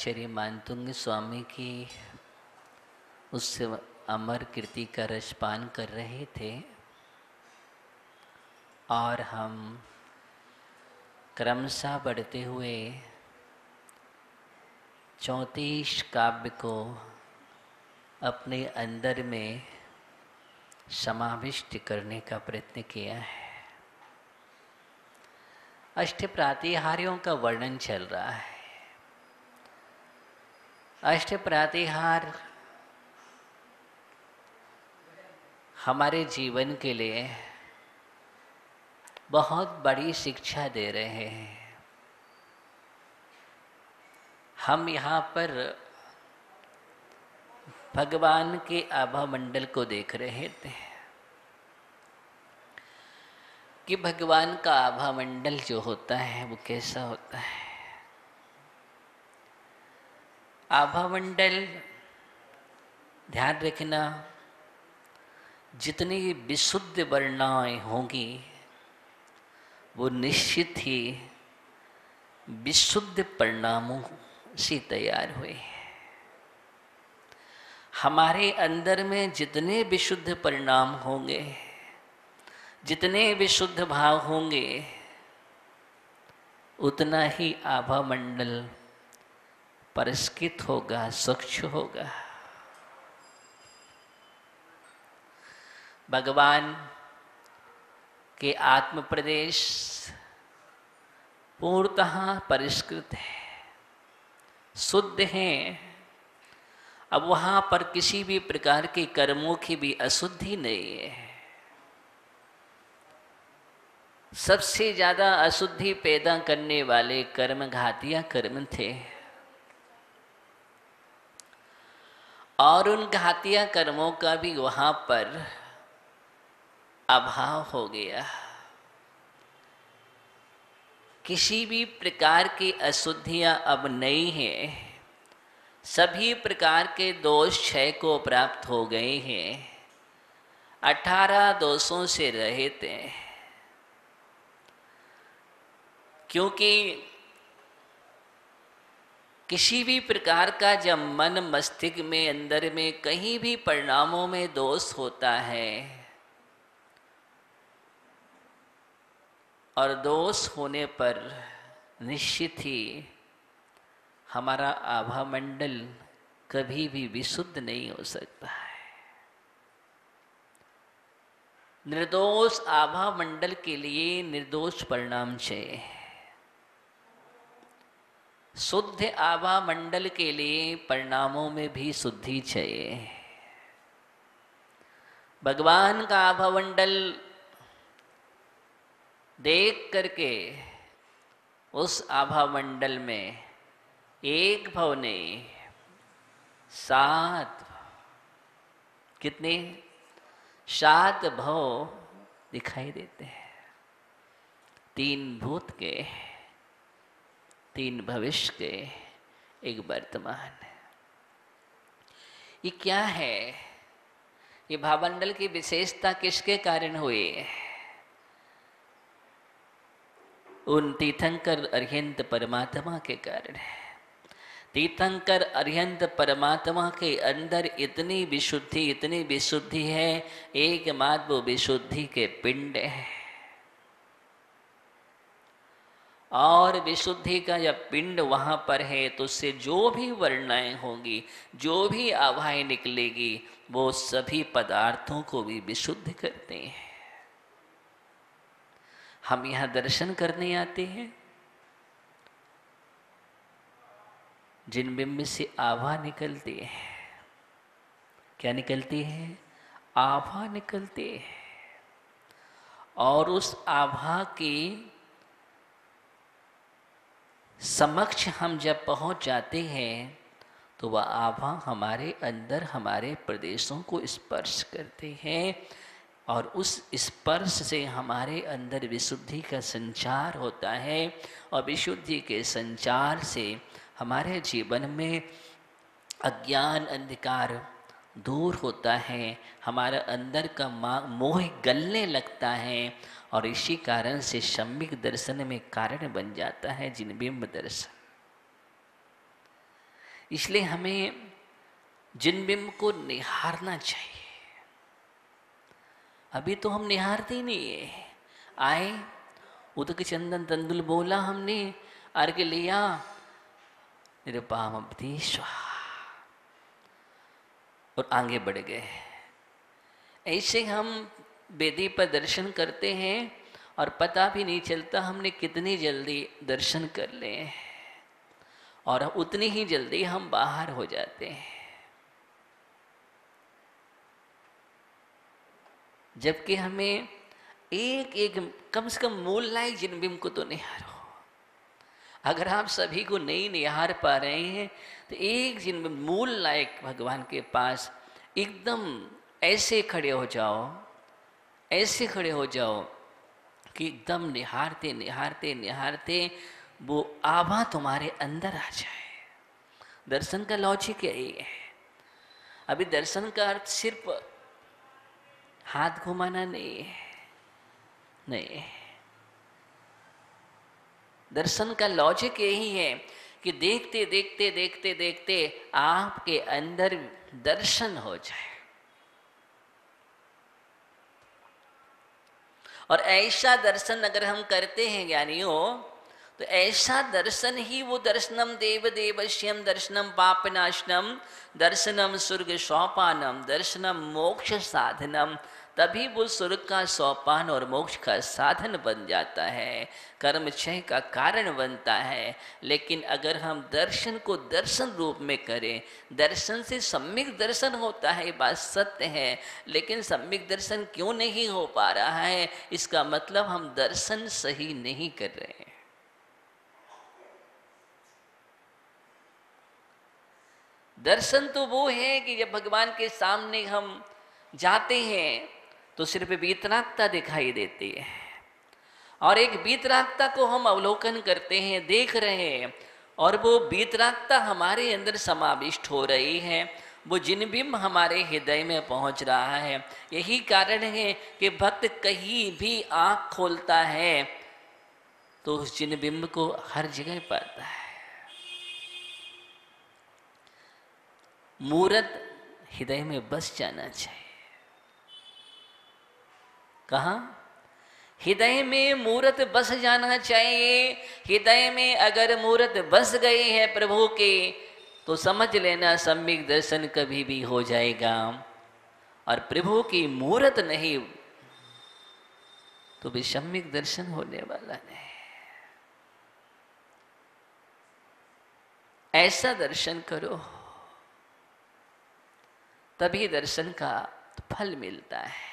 आचार्य मानतुंग स्वामी की उस अमर कीर्ति का रसपान कर रहे थे और हम क्रमशः बढ़ते हुए 34 काव्य को अपने अंदर में समाविष्ट करने का प्रयत्न किया है। अष्ट प्रातिहार्यों का वर्णन चल रहा है। अष्ट प्रातिहार हमारे जीवन के लिए बहुत बड़ी शिक्षा दे रहे हैं। हम यहाँ पर भगवान के आभा मंडल को देख रहे थे कि भगवान का आभा मंडल जो होता है वो कैसा होता है। आभा मंडल, ध्यान रखना, जितनी विशुद्ध वर्णाएं होंगी वो निश्चित ही विशुद्ध परिणामों से तैयार हुए। हमारे अंदर में जितने विशुद्ध परिणाम होंगे, जितने विशुद्ध भाव होंगे, उतना ही आभा मंडल परिष्कृत होगा, स्वच्छ होगा। भगवान के आत्म प्रदेश पूर्णतः परिष्कृत है, शुद्ध हैं। अब वहाँ पर किसी भी प्रकार के कर्मों की भी अशुद्धि नहीं है। सबसे ज़्यादा अशुद्धि पैदा करने वाले कर्म घातिया कर्म थे और उन घातिया कर्मों का भी वहाँ पर अभाव हो गया। किसी भी प्रकार की अशुद्धियाँ अब नहीं हैं। सभी प्रकार के दोष क्षय को प्राप्त हो गए हैं। 18 दोषों से रहित हैं, क्योंकि किसी भी प्रकार का जब मन मस्तिष्क में अंदर में कहीं भी परिणामों में दोष होता है और दोष होने पर निश्चित ही हमारा आभा मंडल कभी भी विशुद्ध नहीं हो सकता है। निर्दोष आभा मंडल के लिए निर्दोष परिणाम चाहिए। शुद्ध आभा मंडल के लिए परिणामों में भी शुद्धि चाहिए। भगवान का आभा मंडल देख करके उस आभा मंडल में एक भव नहीं, 7 कितने 7 भव दिखाई देते हैं। 3 भूत के, 3 भविष्य के, 1 वर्तमान। ये क्या है? ये भावमंडल की विशेषता किसके कारण हुई? उन तीर्थंकर अरिहंत परमात्मा के कारण है। तीर्थंकर अरिहंत परमात्मा के अंदर इतनी विशुद्धि है, एकमात्र वो विशुद्धि के पिंड है। और विशुद्धि का जब पिंड वहाँ पर है तो उससे जो भी वर्णाएं होंगी, जो भी आभाएं निकलेगी, वो सभी पदार्थों को भी विशुद्ध करते हैं। हम यहाँ दर्शन करने आते हैं, जिन बिंब से आभा निकलती है, क्या निकलती है? आभा निकलती है। और उस आभा की समक्ष हम जब पहुंच जाते हैं तो वह आभा हमारे अंदर, हमारे प्रदेशों को स्पर्श करते हैं और उस स्पर्श से हमारे अंदर विशुद्धि का संचार होता है। और विशुद्धि के संचार से हमारे जीवन में अज्ञान अंधकार दूर होता है, हमारे अंदर का मोह गलने लगता है और इसी कारण से सम्यक दर्शन में कारण बन जाता है जिनबिंब दर्शन। इसलिए हमें जिन बिंब को निहारना चाहिए। अभी तो हम निहारते ही नहीं है। आए, उदक चंदन तंदुल बोला हमने, अर्घ्य लिया, निरुपाम अवधीश्वर, और आगे बढ़ गए। ऐसे हम वेदी पर दर्शन करते हैं और पता भी नहीं चलता हमने कितनी जल्दी दर्शन कर लिए, और उतनी ही जल्दी हम बाहर हो जाते हैं। जबकि हमें एक एक कम से कम मूल लायक जिन बिंब को तो निहारो। अगर आप सभी को नहीं निहार पा रहे हैं तो एक जिन मूल लायक भगवान के पास एकदम ऐसे खड़े हो जाओ, ऐसे खड़े हो जाओ कि एकदम निहारते निहारते निहारते वो आभा तुम्हारे अंदर आ जाए। दर्शन का लॉजिक यही है। अभी दर्शन का अर्थ सिर्फ हाथ घुमाना नहीं है, नहीं। दर्शन का लॉजिक यही है कि देखते देखते देखते देखते आपके अंदर दर्शन हो जाए। और ऐसा दर्शन अगर हम करते हैं ज्ञानियों, तो ऐसा दर्शन ही वो दर्शनम देव देवश्यम, दर्शनम पापनाशनम, दर्शनम स्वर्ग सोपानम, दर्शनम मोक्ष साधनम, तभी वो स्वर्ग का सोपान और मोक्ष का साधन बन जाता है, कर्म क्षय का कारण बनता है। लेकिन अगर हम दर्शन को दर्शन रूप में करें, दर्शन से सम्यक दर्शन होता है, बात सत्य है, लेकिन सम्यक दर्शन क्यों नहीं हो पा रहा है, इसका मतलब हम दर्शन सही नहीं कर रहे हैं। दर्शन तो वो है कि जब भगवान के सामने हम जाते हैं तो सिर्फ वीतरागता दिखाई देती है, और एक वीतरागता को हम अवलोकन करते हैं, देख रहे हैं, और वो वीतरागता हमारे अंदर समाविष्ट हो रही है, वो जिन बिंब हमारे हृदय में पहुंच रहा है। यही कारण है कि भक्त कहीं भी आँख खोलता है तो उस जिन बिंब को हर जगह पाता है। मूर्त हृदय में बस जाना चाहिए। कहाँ? हृदय में मूर्त बस जाना चाहिए। हृदय में अगर मूर्त बस गई है प्रभु के, तो समझ लेना सम्यक दर्शन कभी भी हो जाएगा। और प्रभु की मूर्त नहीं तो भी सम्यक दर्शन होने वाला नहीं। ऐसा दर्शन करो, तभी दर्शन का फल मिलता है।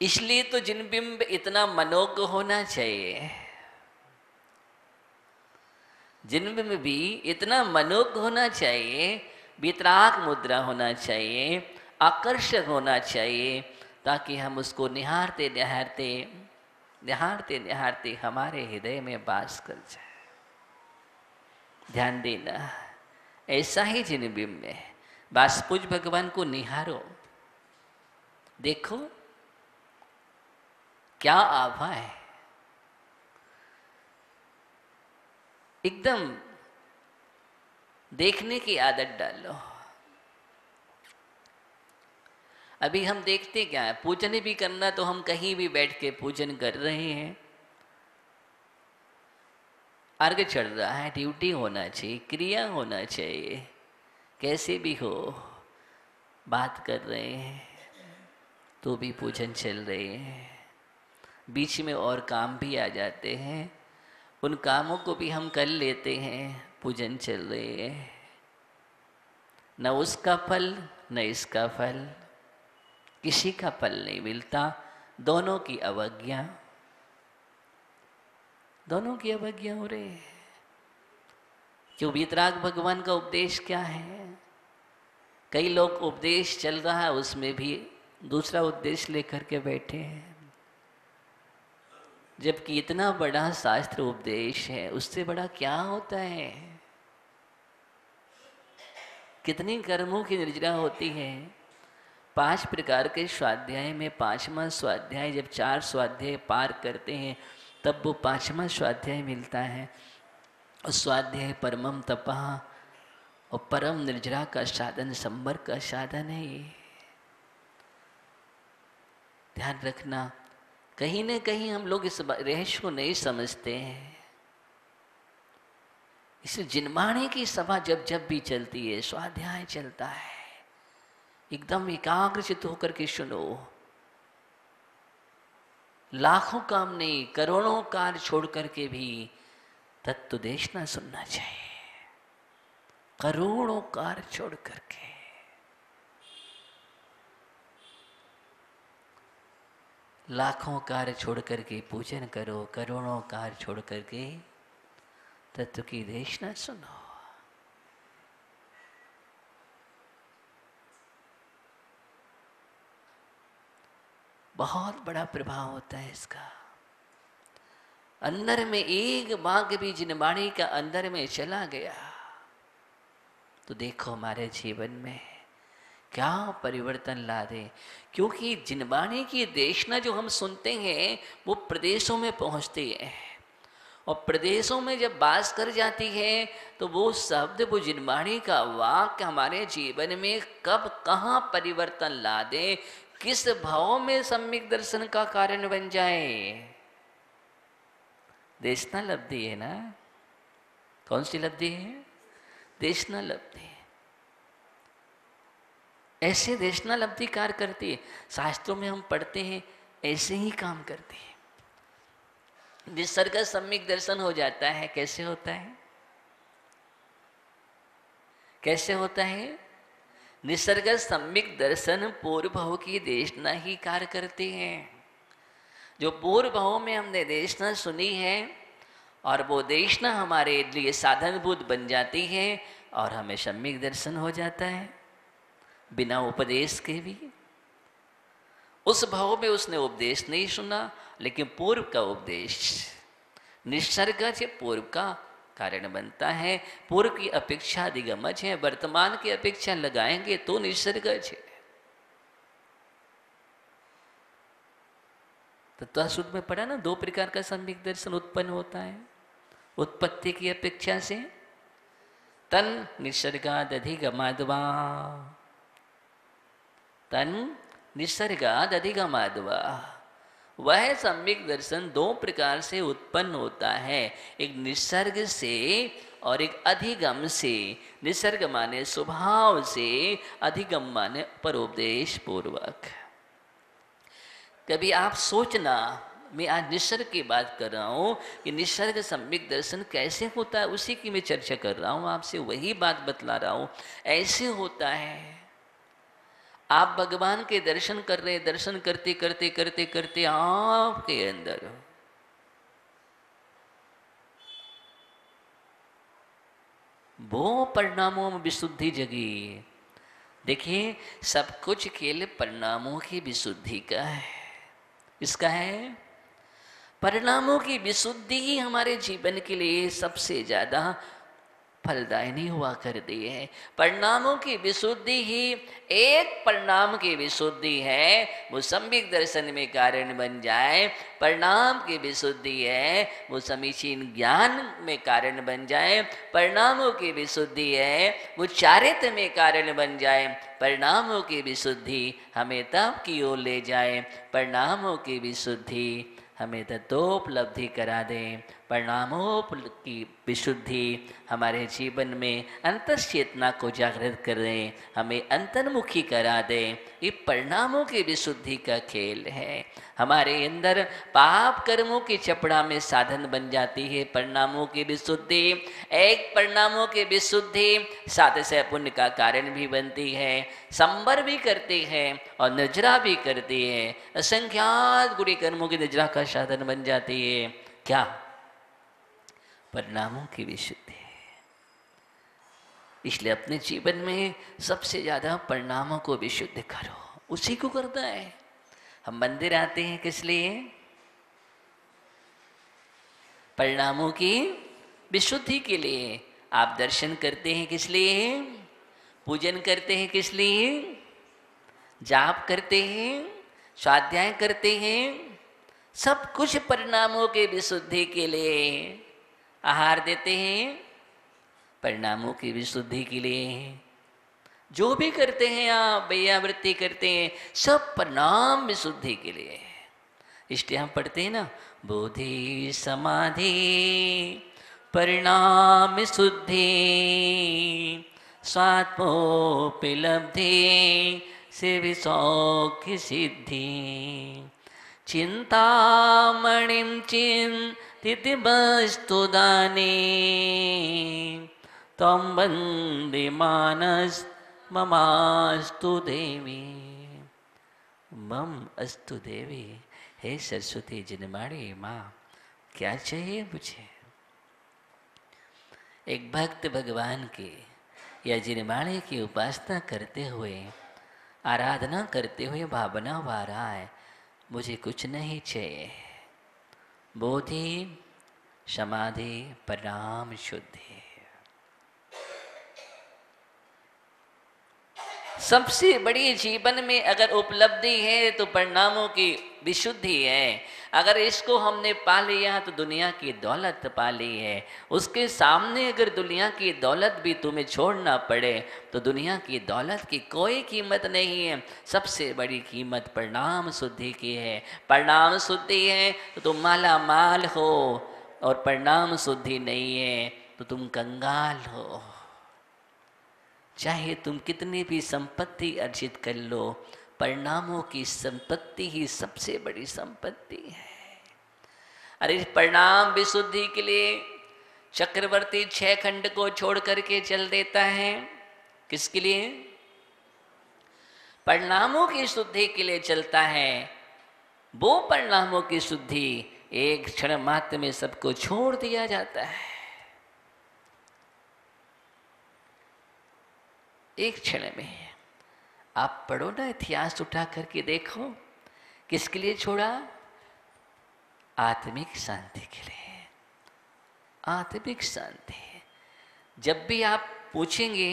इसलिए तो जिन बिंब इतना मनोज्ञ होना चाहिए, जिन बिंब भी इतना मनोज्ञ होना चाहिए, वितराग मुद्रा होना चाहिए, आकर्षक होना चाहिए, ताकि हम उसको निहारते निहारते निहारते निहारते हमारे हृदय में वास कर जाए। ध्यान देना, ऐसा ही जिन बिंब में वासपुज भगवान को निहारो, देखो क्या आभा है। एकदम देखने की आदत डालो। अभी हम देखते क्या है, पूजन भी करना तो हम कहीं भी बैठ के पूजन कर रहे हैं। अर्घ चढ़ रहा है, ड्यूटी होना चाहिए, क्रिया होना चाहिए, कैसे भी हो बात कर रहे हैं तो भी पूजन चल रहे हैं। बीच में और काम भी आ जाते हैं, उन कामों को भी हम कर लेते हैं, पूजन चल रहे हैं। न उसका फल न इसका फल, किसी का फल नहीं मिलता, दोनों की अवज्ञा, दोनों की अवज्ञा हो रही है। क्यों? वीतराग भगवान का उपदेश क्या है? कई लोग उपदेश चल रहा है उसमें भी दूसरा उद्देश्य लेकर के बैठे हैं, जबकि इतना बड़ा शास्त्र उपदेश है, उससे बड़ा क्या होता है? कितनी कर्मों की निर्जरा होती है। 5 प्रकार के स्वाध्याय में 5वां स्वाध्याय, जब 4 स्वाध्याय पार करते हैं तब वो 5वां स्वाध्याय मिलता है। और स्वाध्याय परमम तपः और परम निर्जरा का साधन, संबर का साधन है ये। ध्यान रखना, कहीं न कहीं हम लोग इस रहस्य को नहीं समझते हैं। इसे जिनवाणी की सभा जब जब भी चलती है, स्वाध्याय चलता है, एकदम एकाग्रचित होकर के सुनो। लाखों काम नहीं, करोड़ों कार्य छोड़ करके भी तत्व देशना सुनना चाहिए। करोड़ों कार्य छोड़ करके लाखों कार्य छोड़ करके पूजन करो, करोड़ों कार्य छोड़ करके तत्व की देशना सुनो। बहुत बड़ा प्रभाव होता है इसका। अंदर में एक बाग भी जिनवाणी का अंदर में चला गया तो देखो हमारे जीवन में क्या परिवर्तन ला दे। क्योंकि जिनवाणी की देशना जो हम सुनते हैं वो प्रदेशों में पहुंचती है, और प्रदेशों में जब बास कर जाती है तो वो शब्द, वो जिनवाणी का वाक्य हमारे जीवन में कब कहाँ परिवर्तन ला दे, किस भाव में सम्यक दर्शन का कारण बन जाए। देशना लब्धि है ना। कौन सी लब्धि है? देशना लब्धि। ऐसे देशना लब्धि कार्य करती है। शास्त्रों में हम पढ़ते हैं ऐसे ही काम करती है। निसर्ग सम्यक दर्शन हो जाता है। कैसे होता है? कैसे होता है? निसर्ग सम्यक दर्शन पूर्व भाव की देशना ही कार्य करते हैं। जो पूर्व भाव में हमने देशना सुनी है और वो देशना हमारे लिए साधनभूत बन जाती है और हमें सम्यक दर्शन हो जाता है बिना उपदेश के भी। उस भाव में उसने उपदेश नहीं सुना, लेकिन पूर्व का उपदेश निसर्ग से पूर्व का कारण बनता है। पूर्व की अपेक्षा अधिगमज है, वर्तमान की अपेक्षा लगाएंगे तो निसर्गज है। तत्वसुद्ध में पढ़ा ना, 2 प्रकार का सम्यक दर्शन उत्पन्न होता है। उत्पत्ति की अपेक्षा से तन निसर्गाद अधिगमाद्वा, तन निसर्गाद अधिगमाद्वा, वह सम्यक दर्शन 2 प्रकार से उत्पन्न होता है, एक निसर्ग से और एक अधिगम से। निसर्ग माने स्वभाव से, अधिगम माने परोपदेश पूर्वक। कभी आप सोचना, मैं आज निसर्ग की बात कर रहा हूँ कि निसर्ग सम्यक दर्शन कैसे होता है, उसी की मैं चर्चा कर रहा हूँ, आपसे वही बात बतला रहा हूँ। ऐसे होता है, आप भगवान के दर्शन कर रहे हैं, दर्शन करते करते करते करते आपके अंदर वो परिणामों में विशुद्धि जगी। देखिए, सब कुछ केवल परिणामों की विशुद्धि का है। इसका है परिणामों की विशुद्धि ही हमारे जीवन के लिए सबसे ज्यादा फलदायिनी हुआ करती है। परिणामों की विशुद्धि ही, एक परिणाम की विशुद्धि है वो सम्यक दर्शन में कारण बन जाए। परिणाम की विशुद्धि है वो समीचीन ज्ञान में कारण बन जाए। परिणामों की विशुद्धि है वो चारित्र में कारण बन जाए। परिणामों की विशुद्धि हमें तप की ओर ले जाए। परिणामों की विशुद्धि हमें तत्वोपलब्धि करा दें। परिणामों की विशुद्धि हमारे जीवन में अंतश्चेतना को जागृत कर दें, हमें अंतर्मुखी करा दें। ये परिणामों की विशुद्धि का खेल है। हमारे अंदर पाप कर्मों की चपड़ा में साधन बन जाती है परिणामों की विशुद्धि। एक परिणामों की विशुद्धि साथ से पुण्य का कारण भी बनती है, संबर भी करती है और निर्जरा भी करती है। असंख्यात बुरी कर्मों की निर्जरा का साधन बन जाती है। क्या? परिणामों की विशुद्धि। इसलिए अपने जीवन में सबसे ज्यादा परिणामों को विशुद्ध करो, उसी को करना है। हम मंदिर आते हैं किस लिए? परिणामों की विशुद्धि के लिए। आप दर्शन करते हैं किस लिए? पूजन करते हैं किस लिए? जाप करते हैं, स्वाध्याय करते हैं, सब कुछ परिणामों के विशुद्धि के लिए। आहार देते हैं परिणामों की विशुद्धि के लिए। जो भी करते हैं आप, व्यावृत्ति करते हैं, सब परिणाम विशुद्धि के लिए। इसलिए हम पढ़ते हैं ना, बोधि समाधि परिणाम शुद्धि स्वात्मोपलब्धि से सौख्य सिद्धि चिंतामणिं चिन्तित वस्तुदाने त्वं वन्दे मानस ममास्तु देवी। मम अस्तु देवी, हे सरस्वती जिनमाड़ी माँ, क्या चाहिए मुझे? एक भक्त भगवान की या जिनमाड़ी की उपासना करते हुए, आराधना करते हुए भावना आ रहा है, मुझे कुछ नहीं चाहिए। बोधि समाधि परिणाम शुद्धि, सबसे बड़ी जीवन में अगर उपलब्धि है तो परिणामों की विशुद्धि है। अगर इसको हमने पा लिया तो दुनिया की दौलत पा ली है। उसके सामने अगर दुनिया की दौलत भी तुम्हें छोड़ना पड़े तो दुनिया की दौलत की कोई कीमत नहीं है। सबसे बड़ी कीमत परिणाम शुद्धि की है। परिणाम शुद्धि है तो तुम माला माल हो, और परिणाम शुद्धि नहीं है तो तुम कंगाल हो। चाहे तुम कितनी भी संपत्ति अर्जित कर लो, परिणामों की संपत्ति ही सबसे बड़ी संपत्ति है। अरे परिणाम विशुद्धि के लिए चक्रवर्ती 6 खंड को छोड़ करके चल देता है। किसके लिए? परिणामों की शुद्धि के लिए चलता है। वो परिणामों की शुद्धि एक क्षण मात्र में सबको छोड़ दिया जाता है। एक क्षण में। आप पढ़ो ना, इतिहास उठा करके देखो, किसके लिए छोड़ा? आत्मिक शांति के लिए। आत्मिक शांति। जब भी आप पूछेंगे,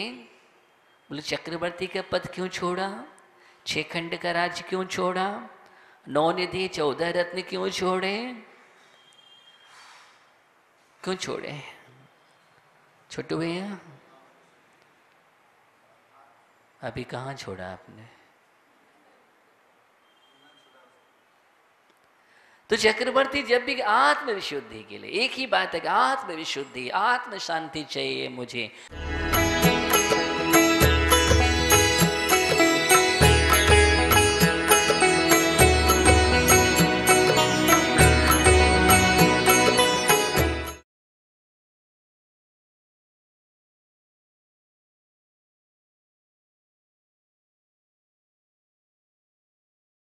बोले चक्रवर्ती का पद क्यों छोड़ा, 6 खंड का राज्य क्यों छोड़ा, 9 निधि 14 रत्न क्यों छोड़े, क्यों छोड़े? छोटू भैया, अभी कहाँ छोड़ा आपने? तो चक्रवर्ती जब भी आत्म विशुद्धि के लिए, एक ही बात है, आत्म विशुद्धि, आत्म शांति चाहिए मुझे।